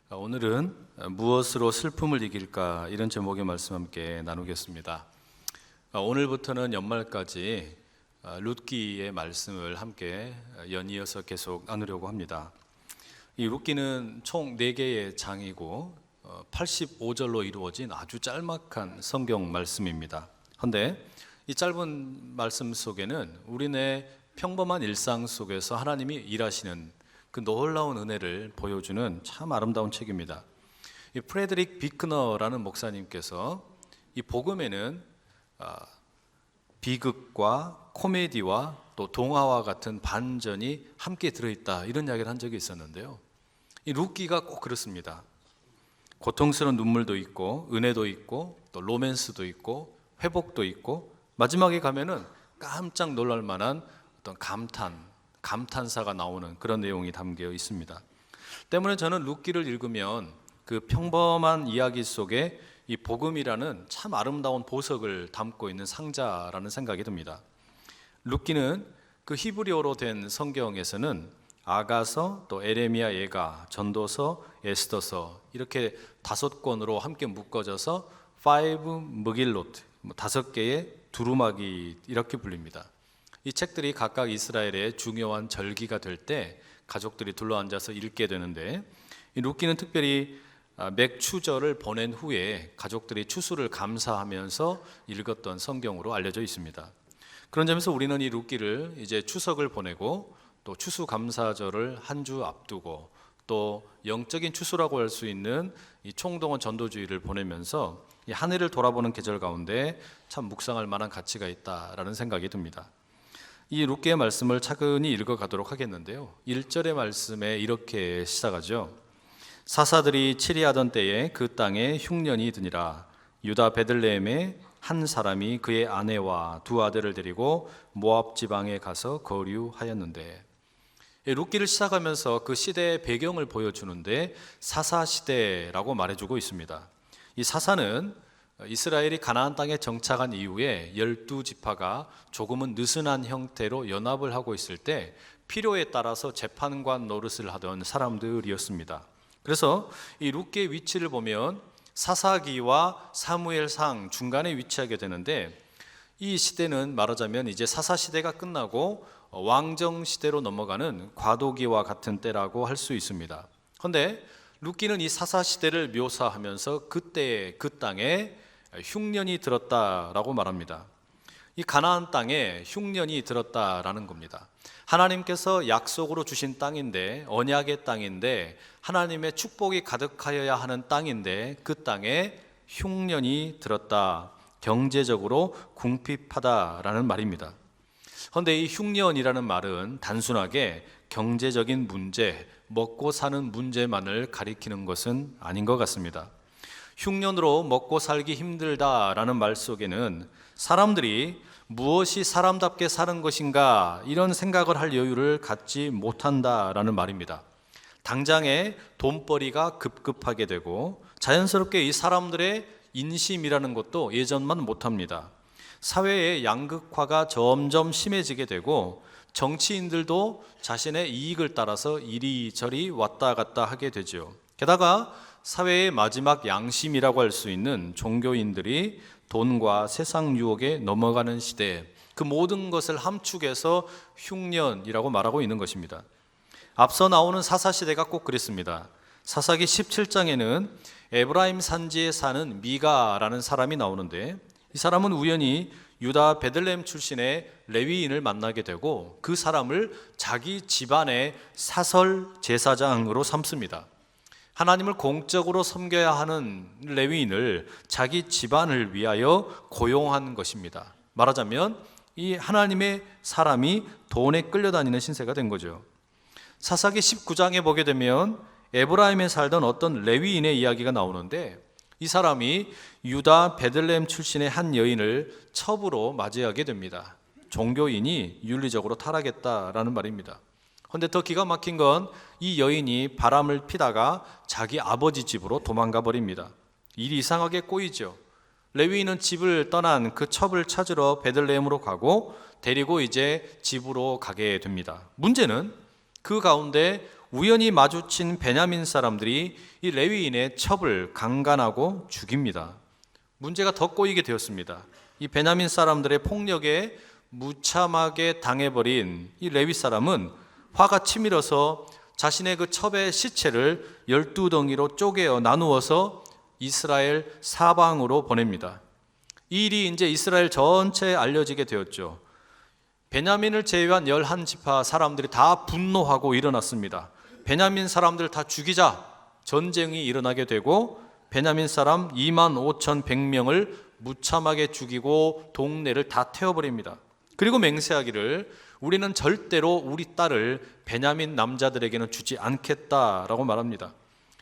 오늘은 무엇으로 슬픔을 이길까 이런 제목의 말씀 함께 나누겠습니다. 오늘부터는 연말까지 룻기의 말씀을 함께 연이어서 계속 나누려고 합니다. 이 룻기는 총 4개의 장이고 85절로 이루어진 아주 짤막한 성경 말씀입니다. 그런데 이 짧은 말씀 속에는 우리네 평범한 일상 속에서 하나님이 일하시는 그 놀라운 은혜를 보여주는 참 아름다운 책입니다. 이 프레드릭 비크너라는 목사님께서 이 복음에는 비극과 코미디와 또 동화와 같은 반전이 함께 들어있다 이런 이야기를 한 적이 있었는데요. 이 룻기가 꼭 그렇습니다. 고통스러운 눈물도 있고 은혜도 있고 또 로맨스도 있고 회복도 있고 마지막에 가면은 깜짝 놀랄 만한 어떤 감탄사가 나오는 그런 내용이 담겨 있습니다. 때문에 저는 룻기를 읽으면 그 평범한 이야기 속에 이 복음이라는 참 아름다운 보석을 담고 있는 상자라는 생각이 듭니다. 룻기는 그 히브리어로 된 성경에서는 아가서, 또 에레미야 예가, 전도서, 에스더서 이렇게 5권으로 함께 묶어져서 파이브 머길로트, 5개의 두루마기 이렇게 불립니다. 이 책들이 각각 이스라엘의 중요한 절기가 될 때 가족들이 둘러앉아서 읽게 되는데, 이 룻기는 특별히 맥추절을 보낸 후에 가족들이 추수를 감사하면서 읽었던 성경으로 알려져 있습니다. 그런 점에서 우리는 이 룻기를 이제 추석을 보내고 또 추수감사절을 한 주 앞두고 또 영적인 추수라고 할 수 있는 이 총동원 전도주의를 보내면서 이 한 해를 돌아보는 계절 가운데 참 묵상할 만한 가치가 있다라는 생각이 듭니다. 이 룻기의 말씀을 차근히 읽어가도록 하겠는데요. 1절의 말씀에 이렇게 시작하죠. 사사들이 치리하던 때에 그 땅에 흉년이 드니라. 유다 베들레헴에 한 사람이 그의 아내와 2 아들을 데리고 모압 지방에 가서 거류하였는데, 룻기를 시작하면서 그 시대의 배경을 보여주는데 사사시대라고 말해주고 있습니다. 이 사사는 이스라엘이 가나안 땅에 정착한 이후에 12지파가 조금은 느슨한 형태로 연합을 하고 있을 때 필요에 따라서 재판관 노릇을 하던 사람들이었습니다. 그래서 이 룻기의 위치를 보면 사사기와 사무엘상 중간에 위치하게 되는데, 이 시대는 말하자면 이제 사사시대가 끝나고 왕정시대로 넘어가는 과도기와 같은 때라고 할 수 있습니다. 그런데 룻기는 이 사사시대를 묘사하면서 그때의 그 땅에 흉년이 들었다라고 말합니다. 이 가나안 땅에 흉년이 들었다라는 겁니다. 하나님께서 약속으로 주신 땅인데, 언약의 땅인데, 하나님의 축복이 가득하여야 하는 땅인데 그 땅에 흉년이 들었다, 경제적으로 궁핍하다라는 말입니다. 그런데 이 흉년이라는 말은 단순하게 경제적인 문제, 먹고 사는 문제만을 가리키는 것은 아닌 것 같습니다. 흉년으로 먹고 살기 힘들다라는 말 속에는 사람들이 무엇이 사람답게 사는 것인가 이런 생각을 할 여유를 갖지 못한다라는 말입니다. 당장에 돈벌이가 급급하게 되고 자연스럽게 이 사람들의 인심이라는 것도 예전만 못합니다. 사회의 양극화가 점점 심해지게 되고 정치인들도 자신의 이익을 따라서 이리저리 왔다 갔다 하게 되죠. 게다가 사회의 마지막 양심이라고 할 수 있는 종교인들이 돈과 세상 유혹에 넘어가는 시대, 그 모든 것을 함축해서 흉년이라고 말하고 있는 것입니다. 앞서 나오는 사사시대가 꼭 그랬습니다. 사사기 17장에는 에브라임 산지에 사는 미가라는 사람이 나오는데, 이 사람은 우연히 유다 베들레헴 출신의 레위인을 만나게 되고 그 사람을 자기 집안의 사설 제사장으로 삼습니다. 하나님을 공적으로 섬겨야 하는 레위인을 자기 집안을 위하여 고용한 것입니다. 말하자면 이 하나님의 사람이 돈에 끌려다니는 신세가 된 거죠. 사사기 19장에 보게 되면 에브라임에 살던 어떤 레위인의 이야기가 나오는데, 이 사람이 유다 베들레헴 출신의 한 여인을 첩으로 맞이하게 됩니다. 종교인이 윤리적으로 타락했다라는 말입니다. 그런데 더 기가 막힌 건 이 여인이 바람을 피다가 자기 아버지 집으로 도망가 버립니다. 일이 이상하게 꼬이죠. 레위인은 집을 떠난 그 첩을 찾으러 베들레헴으로 가고 데리고 이제 집으로 가게 됩니다. 문제는 그 가운데 우연히 마주친 베냐민 사람들이 이 레위인의 첩을 강간하고 죽입니다. 문제가 더 꼬이게 되었습니다. 이 베냐민 사람들의 폭력에 무참하게 당해버린 이 레위 사람은 화가 치밀어서 자신의 그 첩의 시체를 12덩이로 쪼개어 나누어서 이스라엘 사방으로 보냅니다. 이 일이 이제 이스라엘 전체에 알려지게 되었죠. 베냐민을 제외한 11지파 사람들이 다 분노하고 일어났습니다. 베냐민 사람들 다 죽이자 전쟁이 일어나게 되고 베냐민 사람 25,100명을 무참하게 죽이고 동네를 다 태워버립니다. 그리고 맹세하기를 우리는 절대로 우리 딸을 베냐민 남자들에게는 주지 않겠다라고 말합니다.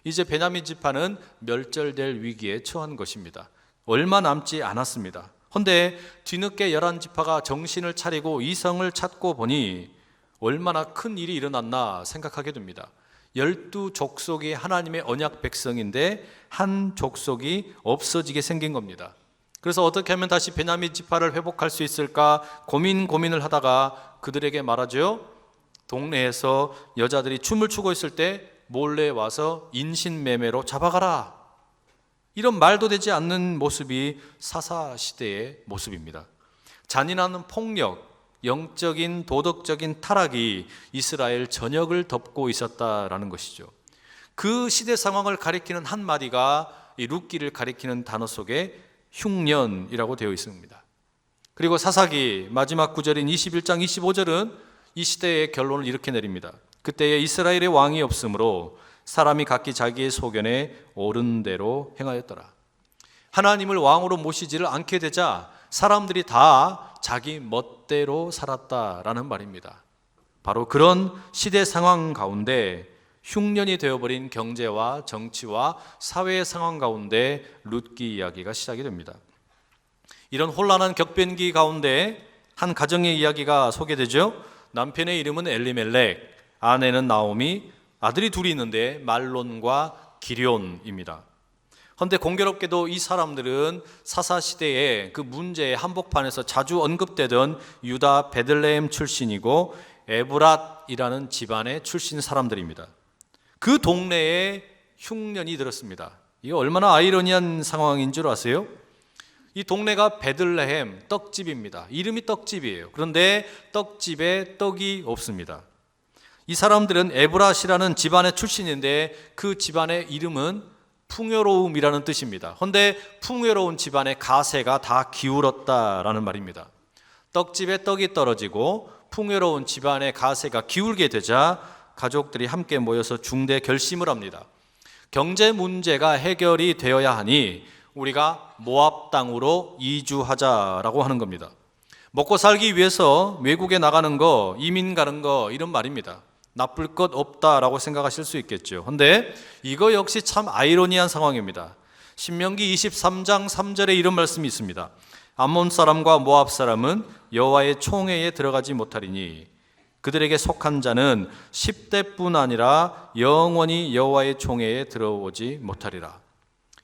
이제 베냐민 지파는 멸절될 위기에 처한 것입니다. 얼마 남지 않았습니다. 그런데 뒤늦게 11지파가 정신을 차리고 이성을 찾고 보니 얼마나 큰 일이 일어났나 생각하게 됩니다. 12족속이 하나님의 언약 백성인데 한 족속이 없어지게 생긴 겁니다. 그래서 어떻게 하면 다시 베냐민 지파를 회복할 수 있을까 고민을 하다가 그들에게 말하죠. 동네에서 여자들이 춤을 추고 있을 때 몰래 와서 인신매매로 잡아가라. 이런 말도 되지 않는 모습이 사사시대의 모습입니다. 잔인한 폭력, 영적인 도덕적인 타락이 이스라엘 전역을 덮고 있었다라는 것이죠. 그 시대 상황을 가리키는 한마디가 이 룻기를 가리키는 단어 속에 흉년이라고 되어 있습니다. 그리고 사사기 마지막 구절인 21장 25절은 이 시대의 결론을 이렇게 내립니다. 그때에 이스라엘의 왕이 없으므로 사람이 각기 자기의 소견에 옳은 대로 행하였더라. 하나님을 왕으로 모시지를 않게 되자 사람들이 다 자기 멋대로 살았다라는 말입니다. 바로 그런 시대 상황 가운데 흉년이 되어버린 경제와 정치와 사회의 상황 가운데 룻기 이야기가 시작이 됩니다. 이런 혼란한 격변기 가운데 한 가정의 이야기가 소개되죠. 남편의 이름은 엘리멜렉, 아내는 나오미, 아들이 둘이 있는데 말론과 기럨입니다. 그런데 공교롭게도 이 사람들은 사사시대의 그 문제의 한복판에서 자주 언급되던 유다 베들레헴 출신이고 에브랏이라는 집안의 출신 사람들입니다. 그 동네에 흉년이 들었습니다. 이게 얼마나 아이러니한 상황인 줄 아세요? 이 동네가 베들레헴 떡집입니다. 이름이 떡집이에요. 그런데 떡집에 떡이 없습니다. 이 사람들은 에브랏이라는 집안의 출신인데 그 집안의 이름은 풍요로움이라는 뜻입니다. 그런데 풍요로운 집안의 가세가 다 기울었다라는 말입니다. 떡집에 떡이 떨어지고 풍요로운 집안의 가세가 기울게 되자 가족들이 함께 모여서 중대 결심을 합니다. 경제 문제가 해결이 되어야 하니 우리가 모압 땅으로 이주하자라고 하는 겁니다. 먹고 살기 위해서 외국에 나가는 거, 이민 가는 거 이런 말입니다. 나쁠 것 없다라고 생각하실 수 있겠죠. 그런데 이거 역시 참 아이러니한 상황입니다. 신명기 23장 3절에 이런 말씀이 있습니다. 암몬 사람과 모압 사람은 여호와의 총회에 들어가지 못하리니 그들에게 속한 자는 10대뿐 아니라 영원히 여호와의 총회에 들어오지 못하리라.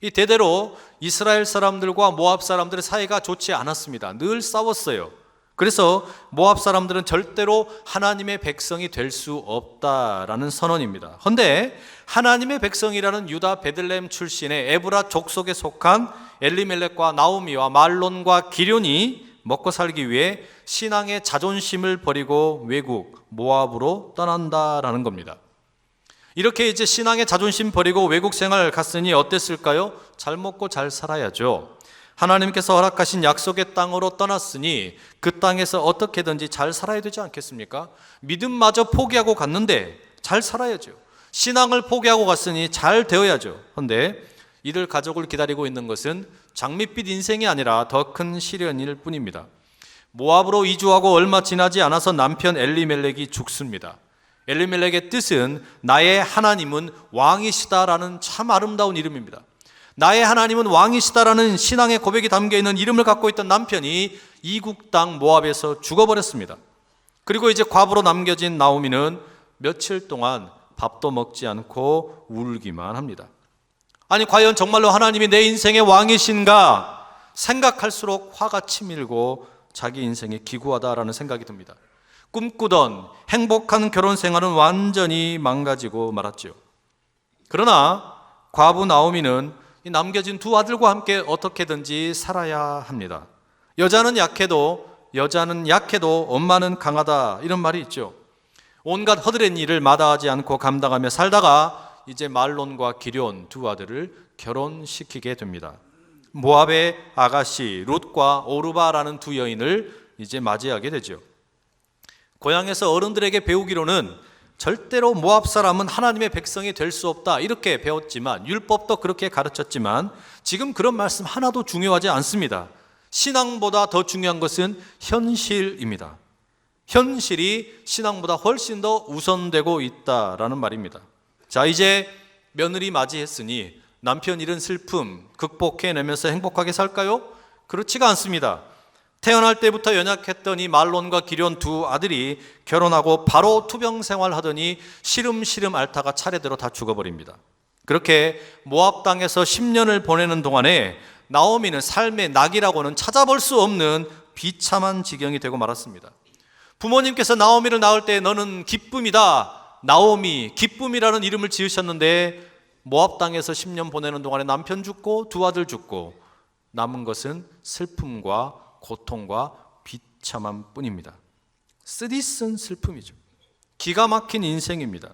이 대대로 이스라엘 사람들과 모압 사람들의 사이가 좋지 않았습니다. 늘 싸웠어요. 그래서 모압 사람들은 절대로 하나님의 백성이 될 수 없다라는 선언입니다. 그런데 하나님의 백성이라는 유다 베들레헴 출신의 에브랏 족속에 속한 엘리멜렉과 나오미와 말론과 기럨이 먹고 살기 위해 신앙의 자존심을 버리고 외국 모압으로 떠난다라는 겁니다. 이렇게 이제 신앙의 자존심 버리고 외국 생활 갔으니 어땠을까요? 잘 먹고 잘 살아야죠. 하나님께서 허락하신 약속의 땅으로 떠났으니 그 땅에서 어떻게든지 잘 살아야 되지 않겠습니까? 믿음마저 포기하고 갔는데 잘 살아야죠. 신앙을 포기하고 갔으니 잘 되어야죠. 그런데 이들 가족을 기다리고 있는 것은 장밋빛 인생이 아니라 더 큰 시련일 뿐입니다. 모압으로 이주하고 얼마 지나지 않아서 남편 엘리멜렉이 죽습니다. 엘리멜렉의 뜻은 나의 하나님은 왕이시다라는 참 아름다운 이름입니다. 나의 하나님은 왕이시다라는 신앙의 고백이 담겨있는 이름을 갖고 있던 남편이 이국 땅 모압에서 죽어버렸습니다. 그리고 이제 과부로 남겨진 나오미는 며칠 동안 밥도 먹지 않고 울기만 합니다. 아니 과연 정말로 하나님이 내 인생의 왕이신가 생각할수록 화가 치밀고 자기 인생이 기구하다라는 생각이 듭니다. 꿈꾸던 행복한 결혼 생활은 완전히 망가지고 말았죠. 그러나 과부 나오미는 이 남겨진 두 아들과 함께 어떻게든지 살아야 합니다. 여자는 약해도 엄마는 강하다, 이런 말이 있죠. 온갖 허드렛 일을 마다하지 않고 감당하며 살다가 이제 말론과 기럨 두 아들을 결혼시키게 됩니다. 모압의 아가씨 룻과 오르바라는 두 여인을 이제 맞이하게 되죠. 고향에서 어른들에게 배우기로는 절대로 모압 사람은 하나님의 백성이 될 수 없다, 이렇게 배웠지만, 율법도 그렇게 가르쳤지만 지금 그런 말씀 하나도 중요하지 않습니다. 신앙보다 더 중요한 것은 현실입니다. 현실이 신앙보다 훨씬 더 우선되고 있다라는 말입니다. 자, 이제 며느리 맞이했으니 남편 잃은 슬픔 극복해내면서 행복하게 살까요? 그렇지가 않습니다. 태어날 때부터 연약했던 이 말론과 기럨 두 아들이 결혼하고 바로 투병 생활하더니 시름시름 앓다가 차례대로 다 죽어버립니다. 그렇게 모압 땅에서 10년을 보내는 동안에 나오미는 삶의 낙이라고는 찾아볼 수 없는 비참한 지경이 되고 말았습니다. 부모님께서 나오미를 낳을 때 너는 기쁨이다, 나오미, 기쁨이라는 이름을 지으셨는데 모압 땅에서 10년 보내는 동안에 남편 죽고 두 아들 죽고 남은 것은 슬픔과 고통과 비참함 뿐입니다. 쓰디쓴 슬픔이죠. 기가 막힌 인생입니다.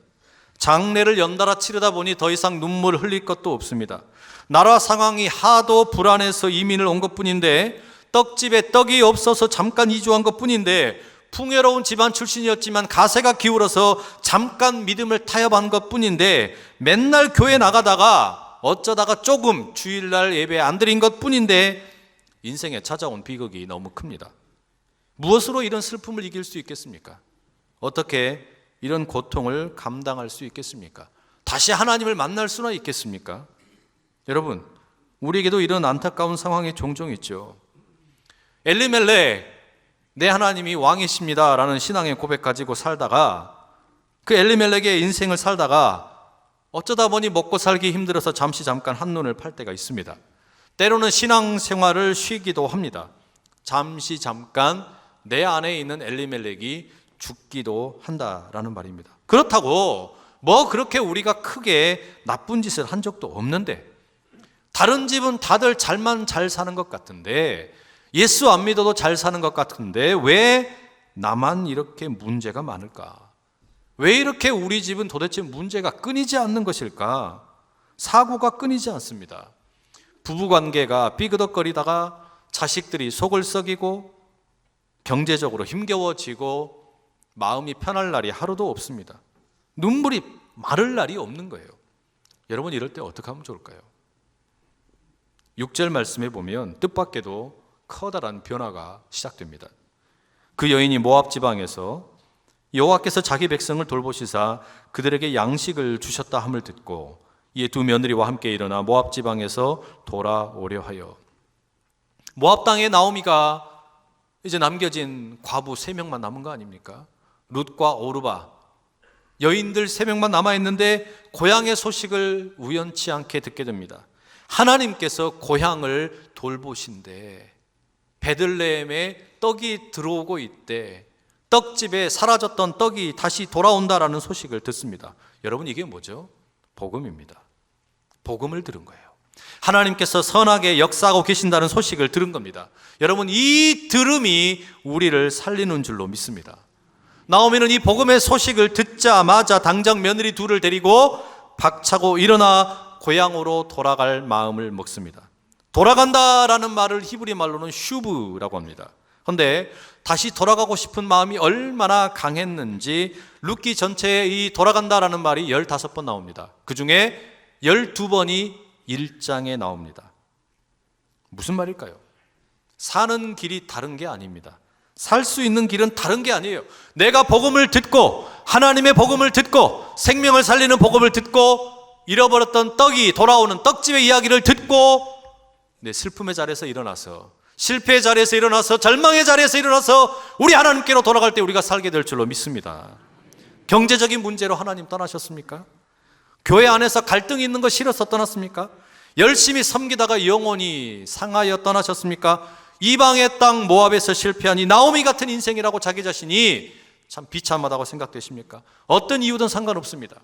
장례를 연달아 치르다 보니 더 이상 눈물 흘릴 것도 없습니다. 나라 상황이 하도 불안해서 이민을 온 것뿐인데, 떡집에 떡이 없어서 잠깐 이주한 것뿐인데, 풍요로운 집안 출신이었지만 가세가 기울어서 잠깐 믿음을 타협한 것뿐인데, 맨날 교회 나가다가 어쩌다가 조금 주일날 예배 안 드린 것뿐인데 인생에 찾아온 비극이 너무 큽니다. 무엇으로 이런 슬픔을 이길 수 있겠습니까? 어떻게 이런 고통을 감당할 수 있겠습니까? 다시 하나님을 만날 수나 있겠습니까? 여러분, 우리에게도 이런 안타까운 상황이 종종 있죠. 엘리멜렉, 내 하나님이 왕이십니다 라는 신앙의 고백 가지고 살다가, 그 엘리멜렉의 인생을 살다가 어쩌다 보니 먹고 살기 힘들어서 잠깐 한눈을 팔 때가 있습니다. 때로는 신앙생활을 쉬기도 합니다. 잠깐 내 안에 있는 엘리멜렉이 죽기도 한다라는 말입니다. 그렇다고 뭐 그렇게 우리가 크게 나쁜 짓을 한 적도 없는데, 다른 집은 다들 잘만 잘 사는 것 같은데, 예수 안 믿어도 잘 사는 것 같은데 왜 나만 이렇게 문제가 많을까? 왜 이렇게 우리 집은 도대체 문제가 끊이지 않는 것일까? 사고가 끊이지 않습니다. 부부관계가 삐그덕거리다가 자식들이 속을 썩이고 경제적으로 힘겨워지고 마음이 편할 날이 하루도 없습니다. 눈물이 마를 날이 없는 거예요. 여러분, 이럴 때 어떻게 하면 좋을까요? 6절 말씀에 보면 뜻밖에도 커다란 변화가 시작됩니다. 그 여인이 모압 지방에서 여호와께서 자기 백성을 돌보시사 그들에게 양식을 주셨다 함을 듣고 이에 두 며느리와 함께 일어나 모압 지방에서 돌아오려 하여. 모압 땅에 나오미가 이제 남겨진 과부 3명만 남은 거 아닙니까? 룻과 오르바, 여인들 3명만 남아있는데 고향의 소식을 우연치 않게 듣게 됩니다. 하나님께서 고향을 돌보신대, 베들레헴에 떡이 들어오고 있대, 떡집에 사라졌던 떡이 다시 돌아온다라는 소식을 듣습니다. 여러분, 이게 뭐죠? 복음입니다. 복음을 들은 거예요. 하나님께서 선하게 역사하고 계신다는 소식을 들은 겁니다. 여러분, 이 들음이 우리를 살리는 줄로 믿습니다. 나오미는 이 복음의 소식을 듣자마자 당장 며느리 둘을 데리고 박차고 일어나 고향으로 돌아갈 마음을 먹습니다. 돌아간다라는 말을 히브리 말로는 슈브라고 합니다. 그런데 다시 돌아가고 싶은 마음이 얼마나 강했는지 룻기 전체에 이 돌아간다라는 말이 15번 나옵니다. 그 중에 12번이 1장에 나옵니다. 무슨 말일까요? 사는 길이 다른 게 아닙니다. 살 수 있는 길은 다른 게 아니에요. 내가 복음을 듣고, 하나님의 복음을 듣고, 생명을 살리는 복음을 듣고, 잃어버렸던 떡이 돌아오는 떡집의 이야기를 듣고, 내 슬픔의 자리에서 일어나서, 실패의 자리에서 일어나서, 절망의 자리에서 일어나서 우리 하나님께로 돌아갈 때 우리가 살게 될 줄로 믿습니다. 경제적인 문제로 하나님 떠나셨습니까? 교회 안에서 갈등이 있는 거 싫어서 떠났습니까? 열심히 섬기다가 영혼이 상하여 떠나셨습니까? 이방의 땅 모압에서 실패한 이 나오미 같은 인생이라고 자기 자신이 참 비참하다고 생각되십니까? 어떤 이유든 상관없습니다.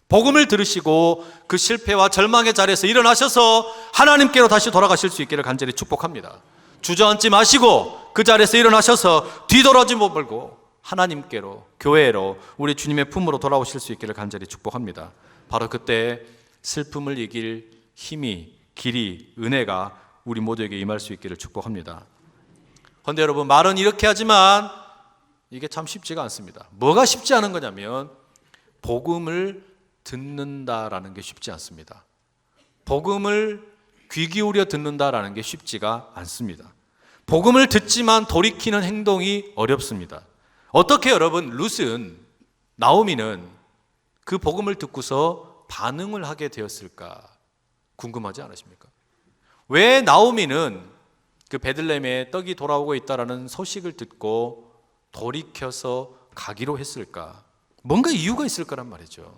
복음을 들으시고 그 실패와 절망의 자리에서 일어나셔서 하나님께로 다시 돌아가실 수 있기를 간절히 축복합니다. 주저앉지 마시고 그 자리에서 일어나셔서 뒤돌아지 못 말고 하나님께로, 교회로, 우리 주님의 품으로 돌아오실 수 있기를 간절히 축복합니다. 바로 그때 슬픔을 이길 힘이, 길이, 은혜가 우리 모두에게 임할 수 있기를 축복합니다. 그런데 여러분, 말은 이렇게 하지만 이게 참 쉽지가 않습니다. 뭐가 쉽지 않은 거냐면 복음을 듣는다라는 게 쉽지 않습니다. 복음을 귀 기울여 듣는다라는 게 쉽지가 않습니다. 복음을 듣지만 돌이키는 행동이 어렵습니다. 어떻게 여러분, 룻은, 나오미는 그 복음을 듣고서 반응을 하게 되었을까 궁금하지 않으십니까? 왜 나오미는 그 베들레헴에 떡이 돌아오고 있다라는 소식을 듣고 돌이켜서 가기로 했을까? 뭔가 이유가 있을 거란 말이죠.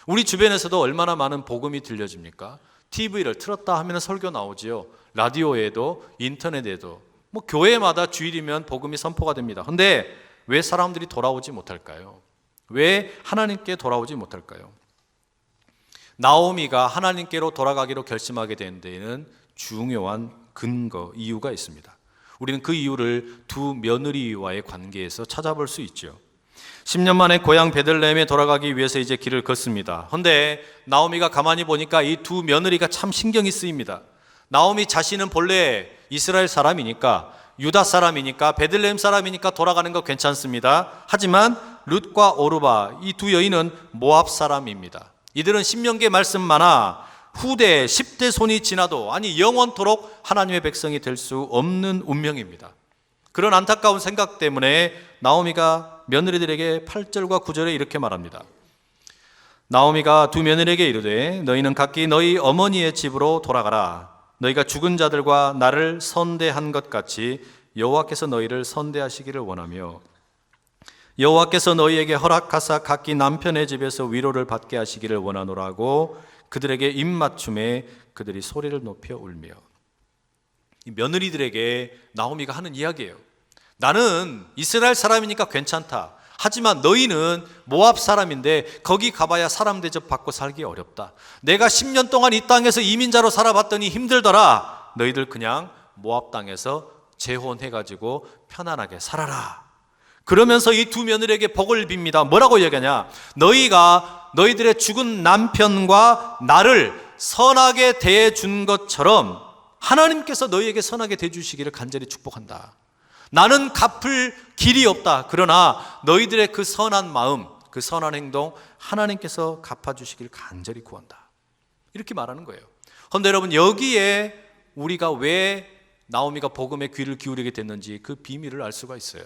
우리 주변에서도 얼마나 많은 복음이 들려집니까? TV를 틀었다 하면 설교 나오지요. 라디오에도, 인터넷에도, 뭐 교회마다 주일이면 복음이 선포가 됩니다. 그런데 왜 사람들이 돌아오지 못할까요? 왜 하나님께 돌아오지 못할까요? 나오미가 하나님께로 돌아가기로 결심하게 된 데에는 중요한 근거, 이유가 있습니다. 우리는 그 이유를 두 며느리와의 관계에서 찾아볼 수 있죠. 10년 만에 고향 베들레헴에 돌아가기 위해서 이제 길을 걷습니다. 그런데 나오미가 가만히 보니까 이 두 며느리가 참 신경이 쓰입니다. 나오미 자신은 본래 이스라엘 사람이니까, 유다 사람이니까, 베들레헴 사람이니까 돌아가는 거 괜찮습니다. 하지만 룻과 오르바, 이 두 여인은 모압 사람입니다. 이들은 신명기의 말씀만아 후대 10대 손이 지나도, 아니 영원토록 하나님의 백성이 될 수 없는 운명입니다. 그런 안타까운 생각 때문에 나오미가 며느리들에게 8절과 9절에 이렇게 말합니다. 나오미가 두 며느리에게 이르되 너희는 각기 너희 어머니의 집으로 돌아가라. 너희가 죽은 자들과 나를 선대한 것 같이 여호와께서 너희를 선대하시기를 원하며 여호와께서 너희에게 허락하사 각기 남편의 집에서 위로를 받게 하시기를 원하노라고 그들에게 입맞춤에 그들이 소리를 높여 울며. 이 며느리들에게 나오미가 하는 이야기예요. 나는 이스라엘 사람이니까 괜찮다. 하지만 너희는 모압 사람인데 거기 가봐야 사람 대접 받고 살기 어렵다. 내가 10년 동안 이 땅에서 이민자로 살아봤더니 힘들더라. 너희들 그냥 모압 땅에서 재혼해가지고 편안하게 살아라. 그러면서 이 두 며느리에게 복을 빕니다. 뭐라고 얘기하냐? 너희가 너희들의 죽은 남편과 나를 선하게 대해준 것처럼 하나님께서 너희에게 선하게 대해주시기를 간절히 축복한다. 나는 갚을 길이 없다. 그러나 너희들의 그 선한 마음, 그 선한 행동 하나님께서 갚아주시길 간절히 구한다. 이렇게 말하는 거예요. 그런데 여러분, 여기에 우리가 왜 나오미가 복음에 귀를 기울이게 됐는지 그 비밀을 알 수가 있어요.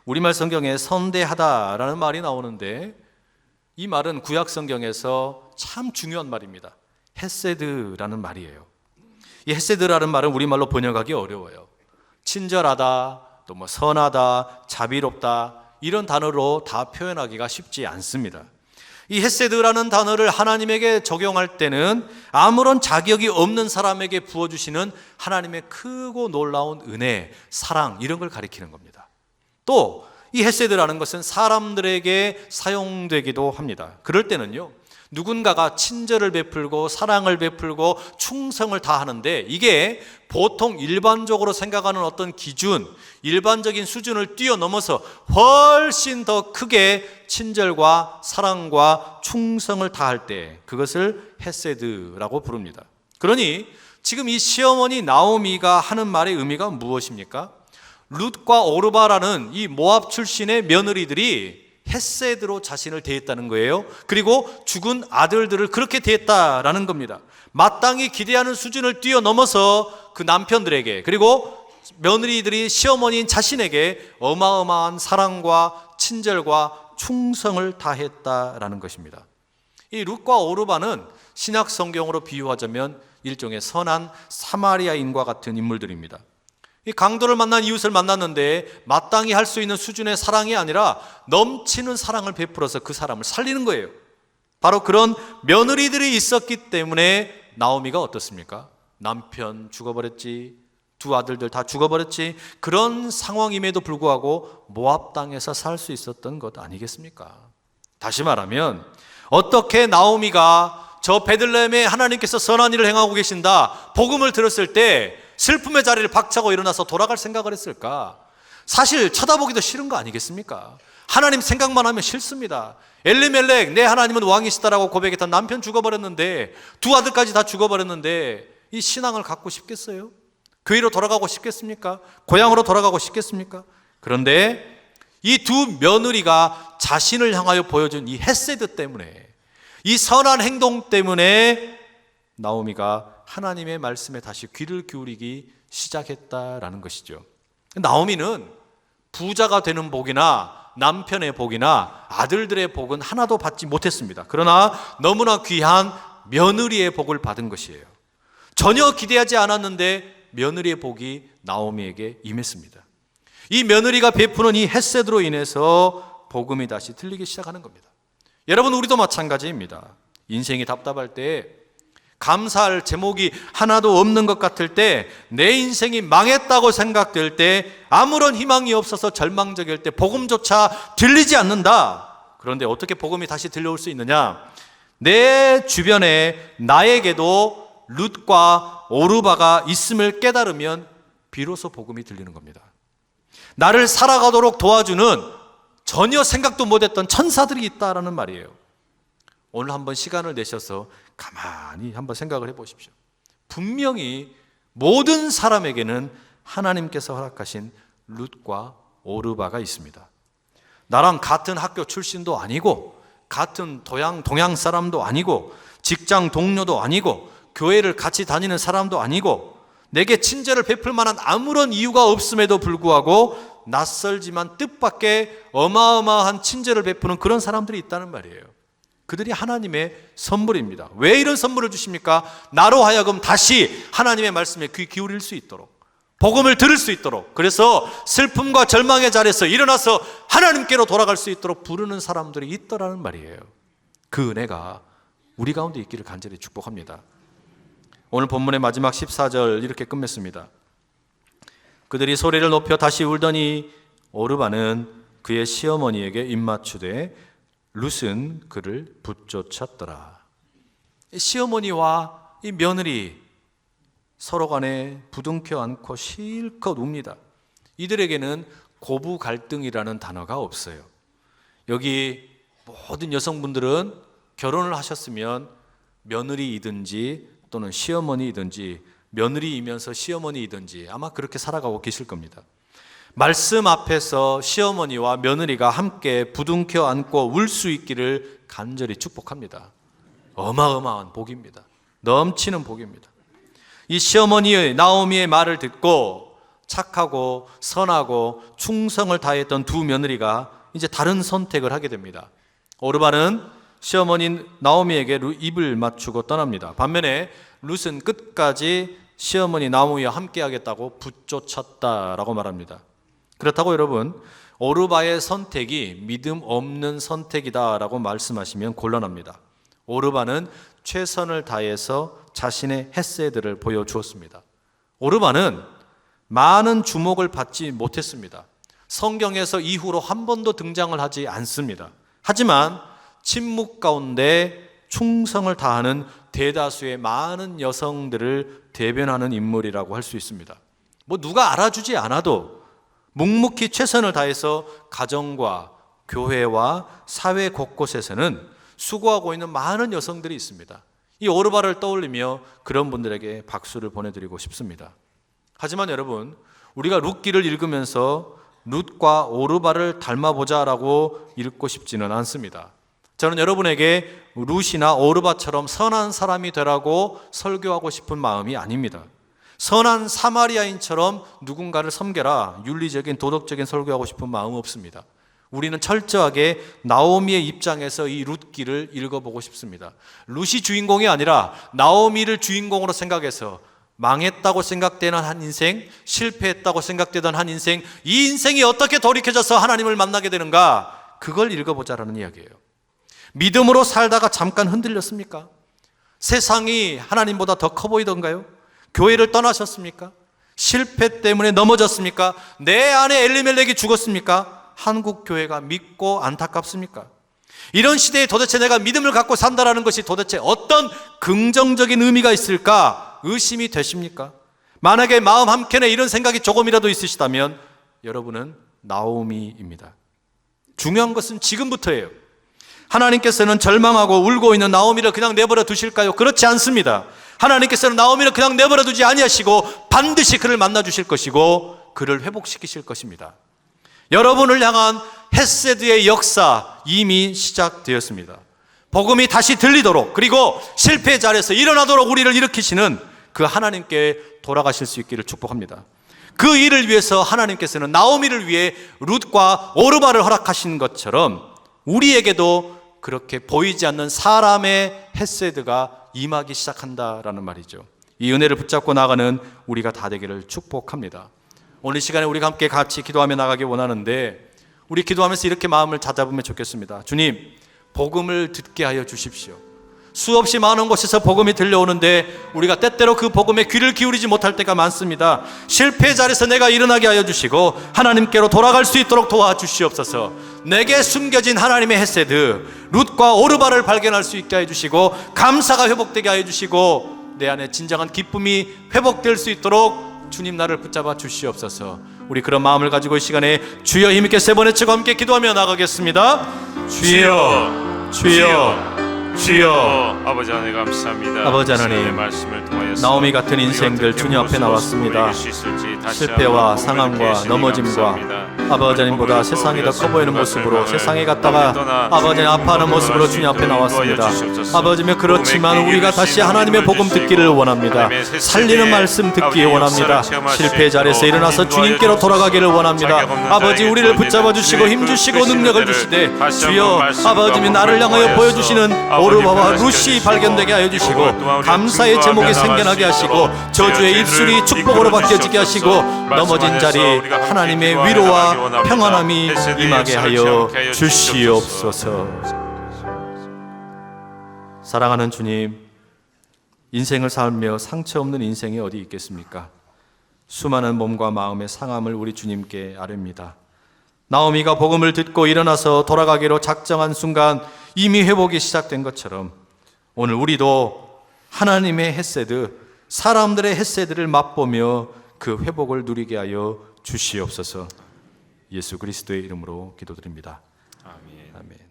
우리말 성경에 선대하다라는 말이 나오는데 이 말은 구약 성경에서 참 중요한 말입니다. 헤세드라는 말이에요. 이 헤세드라는 말은 우리말로 번역하기 어려워요. 친절하다, 또 뭐 선하다, 자비롭다, 이런 단어로 다 표현하기가 쉽지 않습니다. 이 헤세드라는 단어를 하나님에게 적용할 때는 아무런 자격이 없는 사람에게 부어주시는 하나님의 크고 놀라운 은혜, 사랑, 이런 걸 가리키는 겁니다. 또 이 헤세드라는 것은 사람들에게 사용되기도 합니다. 그럴 때는요, 누군가가 친절을 베풀고 사랑을 베풀고 충성을 다하는데 이게 보통 일반적으로 생각하는 어떤 기준, 일반적인 수준을 뛰어넘어서 훨씬 더 크게 친절과 사랑과 충성을 다할 때 그것을 헤세드라고 부릅니다. 그러니 지금 이 시어머니 나오미가 하는 말의 의미가 무엇입니까? 룻과 오르바라는 이 모압 출신의 며느리들이 헤세드로 자신을 대했다는 거예요. 그리고 죽은 아들들을 그렇게 대했다라는 겁니다. 마땅히 기대하는 수준을 뛰어넘어서 그 남편들에게, 그리고 며느리들이 시어머니인 자신에게 어마어마한 사랑과 친절과 충성을 다했다라는 것입니다. 이 룻과 오르바는 신약 성경으로 비유하자면 일종의 선한 사마리아인과 같은 인물들입니다. 이 강도를 만난 이웃을 만났는데 마땅히 할 수 있는 수준의 사랑이 아니라 넘치는 사랑을 베풀어서 그 사람을 살리는 거예요. 바로 그런 며느리들이 있었기 때문에 나오미가 어떻습니까? 남편 죽어버렸지, 두 아들들 다 죽어버렸지. 그런 상황임에도 불구하고 모압 땅에서 살 수 있었던 것 아니겠습니까? 다시 말하면 어떻게 나오미가 저 베들레헴에 하나님께서 선한 일을 행하고 계신다 복음을 들었을 때 슬픔의 자리를 박차고 일어나서 돌아갈 생각을 했을까? 사실 쳐다보기도 싫은 거 아니겠습니까? 하나님 생각만 하면 싫습니다. 엘리멜렉 내 하나님은 왕이시다라고 고백했던 남편 죽어버렸는데 두 아들까지 다 죽어버렸는데 이 신앙을 갖고 싶겠어요? 교회로 돌아가고 싶겠습니까? 고향으로 돌아가고 싶겠습니까? 그런데 이 두 며느리가 자신을 향하여 보여준 이 헤세드 때문에, 이 선한 행동 때문에 나오미가 하나님의 말씀에 다시 귀를 기울이기 시작했다라는 것이죠. 나오미는 부자가 되는 복이나 남편의 복이나 아들들의 복은 하나도 받지 못했습니다. 그러나 너무나 귀한 며느리의 복을 받은 것이에요. 전혀 기대하지 않았는데 며느리의 복이 나오미에게 임했습니다. 이 며느리가 베푸는 이 헤세드로 인해서 복음이 다시 들리기 시작하는 겁니다. 여러분, 우리도 마찬가지입니다. 인생이 답답할 때, 감사할 제목이 하나도 없는 것 같을 때, 내 인생이 망했다고 생각될 때, 아무런 희망이 없어서 절망적일 때 복음조차 들리지 않는다. 그런데 어떻게 복음이 다시 들려올 수 있느냐? 내 주변에 나에게도 룻과 오르바가 있음을 깨달으면 비로소 복음이 들리는 겁니다. 나를 살아가도록 도와주는 전혀 생각도 못했던 천사들이 있다라는 말이에요. 오늘 한번 시간을 내셔서 가만히 한번 생각을 해보십시오. 분명히 모든 사람에게는 하나님께서 허락하신 룻과 오르바가 있습니다. 나랑 같은 학교 출신도 아니고, 같은 동양 사람도 아니고, 직장 동료도 아니고, 교회를 같이 다니는 사람도 아니고, 내게 친절을 베풀 만한 아무런 이유가 없음에도 불구하고 낯설지만 뜻밖의 어마어마한 친절을 베푸는 그런 사람들이 있다는 말이에요. 그들이 하나님의 선물입니다. 왜 이런 선물을 주십니까? 나로 하여금 다시 하나님의 말씀에 귀 기울일 수 있도록, 복음을 들을 수 있도록, 그래서 슬픔과 절망의 자리에서 일어나서 하나님께로 돌아갈 수 있도록 부르는 사람들이 있더라는 말이에요. 그 은혜가 우리 가운데 있기를 간절히 축복합니다. 오늘 본문의 마지막 14절 이렇게 끝맺습니다. 그들이 소리를 높여 다시 울더니 오르바는 그의 시어머니에게 입맞추되 룻은 그를 붙쫓았더라. 시어머니와 이 며느리 서로 간에 부둥켜 안고 실컷 웁니다. 이들에게는 고부 갈등이라는 단어가 없어요. 여기 모든 여성분들은 결혼을 하셨으면 며느리이든지 또는 시어머니이든지, 며느리이면서 시어머니이든지 아마 그렇게 살아가고 계실 겁니다. 말씀 앞에서 시어머니와 며느리가 함께 부둥켜 안고 울 수 있기를 간절히 축복합니다. 어마어마한 복입니다. 넘치는 복입니다. 이 시어머니의 나오미의 말을 듣고 착하고 선하고 충성을 다했던 두 며느리가 이제 다른 선택을 하게 됩니다. 오르바는 시어머니 나오미에게 입을 맞추고 떠납니다. 반면에 룻은 끝까지 시어머니 나오미와 함께 하겠다고 붙쫓았다라고 말합니다. 그렇다고 여러분, 오르바의 선택이 믿음 없는 선택이다라고 말씀하시면 곤란합니다. 오르바는 최선을 다해서 자신의 헤세드를 보여주었습니다. 오르바는 많은 주목을 받지 못했습니다. 성경에서 이후로 한 번도 등장을 하지 않습니다. 하지만 침묵 가운데 충성을 다하는 대다수의 많은 여성들을 대변하는 인물이라고 할 수 있습니다. 누가 알아주지 않아도 묵묵히 최선을 다해서 가정과 교회와 사회 곳곳에서는 수고하고 있는 많은 여성들이 있습니다. 이 오르바를 떠올리며 그런 분들에게 박수를 보내드리고 싶습니다. 하지만 여러분, 우리가 룻기를 읽으면서 룻과 오르바를 닮아보자라고 읽고 싶지는 않습니다. 저는 여러분에게 룻이나 오르바처럼 선한 사람이 되라고 설교하고 싶은 마음이 아닙니다. 선한 사마리아인처럼 누군가를 섬겨라, 윤리적인 도덕적인 설교하고 싶은 마음은 없습니다. 우리는 철저하게 나오미의 입장에서 이 룻기를 읽어보고 싶습니다. 룻이 주인공이 아니라 나오미를 주인공으로 생각해서 망했다고 생각되는 한 인생, 실패했다고 생각되던 한 인생, 이 인생이 어떻게 돌이켜져서 하나님을 만나게 되는가, 그걸 읽어보자라는 이야기예요. 믿음으로 살다가 잠깐 흔들렸습니까? 세상이 하나님보다 더 커 보이던가요? 교회를 떠나셨습니까? 실패 때문에 넘어졌습니까? 내 아내 엘리멜렉이 죽었습니까? 한국 교회가 믿고 안타깝습니까? 이런 시대에 도대체 내가 믿음을 갖고 산다라는 것이 도대체 어떤 긍정적인 의미가 있을까 의심이 되십니까? 만약에 마음 한켠에 이런 생각이 조금이라도 있으시다면 여러분은 나오미입니다. 중요한 것은 지금부터예요. 하나님께서는 절망하고 울고 있는 나오미를 그냥 내버려 두실까요? 그렇지 않습니다. 하나님께서는 나오미를 그냥 내버려 두지 아니하시고 반드시 그를 만나 주실 것이고 그를 회복시키실 것입니다. 여러분을 향한 헤세드의 역사 이미 시작되었습니다. 복음이 다시 들리도록, 그리고 실패의 자리에서 일어나도록 우리를 일으키시는 그 하나님께 돌아가실 수 있기를 축복합니다. 그 일을 위해서 하나님께서는 나오미를 위해 룻과 오르바를 허락하신 것처럼 우리에게도 그렇게 보이지 않는 사람의 헤세드가 임하기 시작한다라는 말이죠. 이 은혜를 붙잡고 나가는 우리가 다 되기를 축복합니다. 오늘 이 시간에 우리가 함께 같이 기도하며 나가기 원하는데, 우리 기도하면서 이렇게 마음을 다잡으면 좋겠습니다. 주님, 복음을 듣게 하여 주십시오. 수없이 많은 곳에서 복음이 들려오는데 우리가 때때로 그 복음에 귀를 기울이지 못할 때가 많습니다. 실패의 자리에서 내가 일어나게 하여 주시고 하나님께로 돌아갈 수 있도록 도와주시옵소서. 내게 숨겨진 하나님의 헤세드 룻과 오르바를 발견할 수 있게 해주시고 감사가 회복되게 하여 주시고 내 안에 진정한 기쁨이 회복될 수 있도록 주님 나를 붙잡아 주시옵소서. 우리 그런 마음을 가지고 이 시간에 주여 힘있게 세 번 외치고 함께 기도하며 나가겠습니다. 주여, 주여, 주여. 아버지 하나님 감사합니다. 아버지 하나님, 말씀을 통하여서 나오미 같은 인생들 주님 앞에 나왔습니다. 실패와 상함과 넘어짐과 아버지 하나님보다 세상이 더 커 보이는 모습으로 세상에 갔다가 아버지 하나님 아파하는 모습으로 주님 앞에 나왔습니다. 아버지 하나님, 그렇지만 우리가 다시 하나님의 복음 듣기를 원합니다. 살리는 말씀 듣기 원합니다. 실패의 자리에서 일어나서 주님께로 돌아가기를 원합니다. 아버지, 우리를 붙잡아 주시고 힘 주시고 능력을 주시되 주여 아버지 하나님, 나를 향하여 보여주시는 오르바와 룻이 발견되게 하여 주시고 감사의 제목이 생겨나게 하시고 저주의 입술이 축복으로 바뀌어지게 하시고 넘어진 자리 하나님의 위로와 평안함이 임하게 하여 주시옵소서. 사랑하는 주님, 인생을 살며 상처 없는 인생이 어디 있겠습니까? 수많은 몸과 마음의 상함을 우리 주님께 아뢰입니다. 나오미가 복음을 듣고 일어나서 돌아가기로 작정한 순간 이미 회복이 시작된 것처럼 오늘 우리도 하나님의 헤세드, 사람들의 헤세드를 맛보며 그 회복을 누리게 하여 주시옵소서. 예수 그리스도의 이름으로 기도드립니다. 아멘. 아멘.